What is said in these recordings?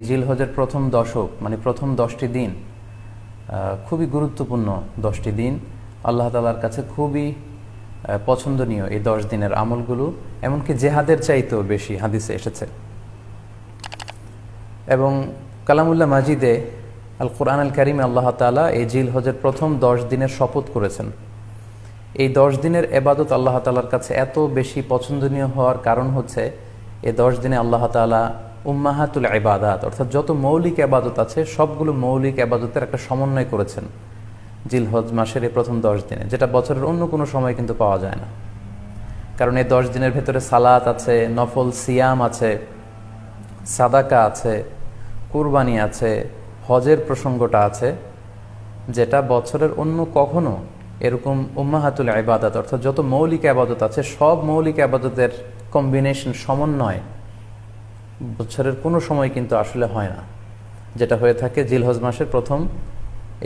জিলহজের প্রথম দশক মানে প্রথম 10টি দিন খুবই গুরুত্বপূর্ণ 10টি দিন। আল্লাহ তাআলার কাছে খুবই পছন্দনীয় এই 10 দিনের আমলগুলো, এমনকি জেহাদের চাইতেও বেশি হাদিসে এসেছে। এবং কালামুল্লাহ মাজিদে আল কোরআন আল কারিমে আল্লাহ তাআলা এই জিলহজের প্রথম 10 দিনের শপথ করেছেন। এই 10 দিনের এবাদত আল্লাহ তাআলার কাছে এত বেশি পছন্দনীয় হওয়ার কারণ হচ্ছে এই 10 দিনে আল্লাহ তাআলা উম্মাহাতুল ইবাদাত অর্থাৎ যত মৌলিক ইবাদত আছে সবগুলো মৌলিক ইবাদতের একটা সমন্বয় করেছেন জিলহজ মাসের এই প্রথম 10 দিনে, যেটা বছরের অন্য কোনো সময় কিন্তু পাওয়া যায় না। কারণ এই 10 দিনের ভেতরে সালাত আছে, নফল সিয়াম আছে, সাদাকা আছে, কুরবানি আছে, হজের প্রসঙ্গটা আছে, যেটা বছরের অন্য কখনো এরকম উম্মাহাতুল ইবাদাত অর্থাৎ যত মৌলিক ইবাদত আছে সব মৌলিক ইবাদতের কম্বিনেশন সমন্বয় বছরের কোনো সময় কিন্তু আসলে হয় না, যেটা হয়ে থাকে জিলহজ মাসের প্রথম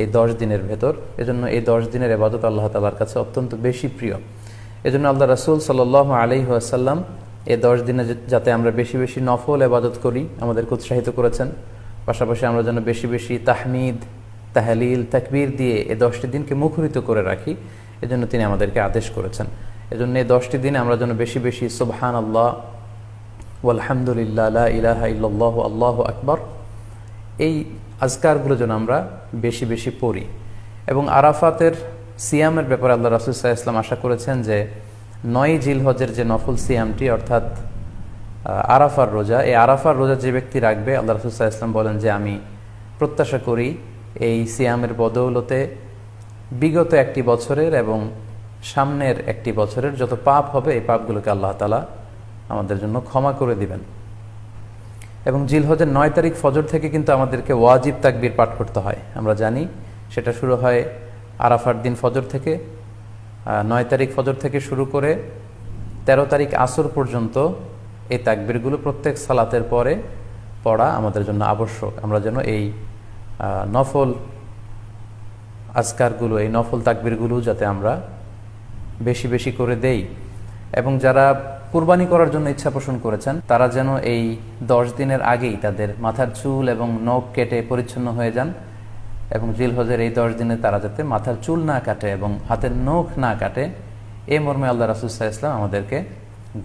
এই 10 দিনের ভেতর। এজন্য এই 10 দিনের ইবাদত আল্লাহ তাআলার কাছে অত্যন্ত বেশি প্রিয়। এজন্য আল্লাহ রাসূল সাল্লাল্লাহু আলাইহি ওয়াসাল্লাম এই 10 দিনে যাতে আমরা বেশি বেশি নফল ইবাদত করি আমাদেরকে উৎসাহিত করেছেন। পাশাপাশি আমরা যেন বেশি বেশি তাহমিদ, তাহলিল, তাকবীর দিয়ে এই 10টি দিনকে মুখরিত করে রাখি, এজন্য তিনি আমাদেরকে আদেশ করেছেন। এজন্য এই 10টি দিনে আমরা যেন বেশি বেশি সুবহানাল্লাহ ওয়ালহামদুলিল্লাহ লা ইলাহা ইল্লাল্লাহু আল্লাহু আকবার এই আজকারগুলো যেন আমরা বেশি বেশি পড়ি। এবং আরাফাতের সিয়ামের ব্যাপারে আল্লাহ রাসূল সাল্লাল্লাহু আলাইহি ওয়াসাল্লাম আশা করেছেন যে 9 জিলহজের যে নফল সিয়ামটি অর্থাৎ আরাফার রোজা, এই আরাফার রোজা যে ব্যক্তি রাখবে আল্লাহ রাসূল সাল্লাল্লাহু আলাইহি ওয়াসাল্লাম বলেন যে আমি প্রত্যাশা করি এই সিয়ামের বদৌলতে বিগত একটি বছরের এবং সামনের একটি বছরের যত পাপ হবে এই পাপগুলোকে আল্লাহ তাআলা আমাদের জন্য ক্ষমা করে দিবেন। এবং জিলহজের 9 তারিখ ফজর থেকে কিন্তু আমাদেরকে ওয়াজিব তাকবীর পাঠ করতে হয়। আমরা জানি সেটা শুরু হয় আরাফার দিন ফজর থেকে। 9 তারিখ ফজর থেকে শুরু করে 13 তারিখ আসর পর্যন্ত এই তাকবীরগুলো প্রত্যেক সালাতের পরে পড়া আমাদের জন্য আবশ্যক। আমরা যেন এই নফল আজকারগুলো, এই নফল তাকবীরগুলো যাতে আমরা বেশি বেশি করে দেই। এবং যারা কুরবানি করার জন্য ইচ্ছা পোষণ করেছেন তারা যেন এই 10 দিনের আগেই তাদের মাথার চুল এবং নখ কেটে পরিচ্ছন্ন হয়ে যান। এবং জিলহজের এই 10 দিনে তারা যাতে মাথার চুল না কাটে এবং হাতের নখ না কাটে, এই মর্মে আল্লাহ রাসূল সাল্লাল্লাহু আলাইহি ওয়াসাল্লাম আমাদেরকে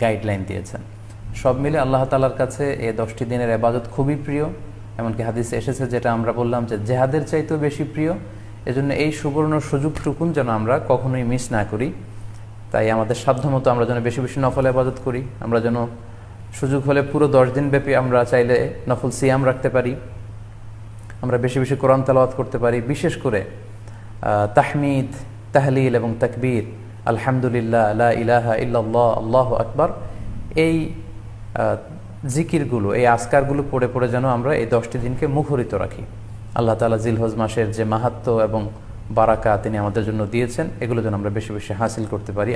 গাইডলাইন দিয়েছেন। সব মিলে আল্লাহ তাআলার কাছে এই 10টি দিনের ইবাদত খুবই প্রিয়। এমনকি হাদিসে এসেছে, যেটা আমরা বললাম যে জেহাদের চাইতেও বেশি প্রিয়। এজন্য এই সুবর্ণ সুযোগটুকুন যেন আমরা কখনোই মিস না করি। তাই আমাদের সাধ্যমতো আমরা যেন বেশি বেশি নফল ইবাদত করি। আমরা যেন সুযোগ হলে পুরো 10 দিন ব্যাপী আমরা চাইলে নফল সিয়াম রাখতে পারি, আমরা বেশি বেশি কোরআন তেলাওয়াত করতে পারি। বিশেষ করে তাহমিদ, তাহলিল এবং তাকবীর, আলহামদুলিল্লাহ লা ইলাহা ইল্লাল্লাহ আল্লাহু আকবার, এই জিকিরগুলো, এই আজকারগুলো পড়ে পড়ে যেন আমরা এই 10টি দিনকে মুখরিত রাখি। আল্লাহ তাআলা জিলহজ মাসের যে মাহাত্ম্য এবং বারাকা তিনি আমাদের জন্য দিয়েছেন, এগুলো যেন আমরা বেশি বেশি হাসিল করতে পারি।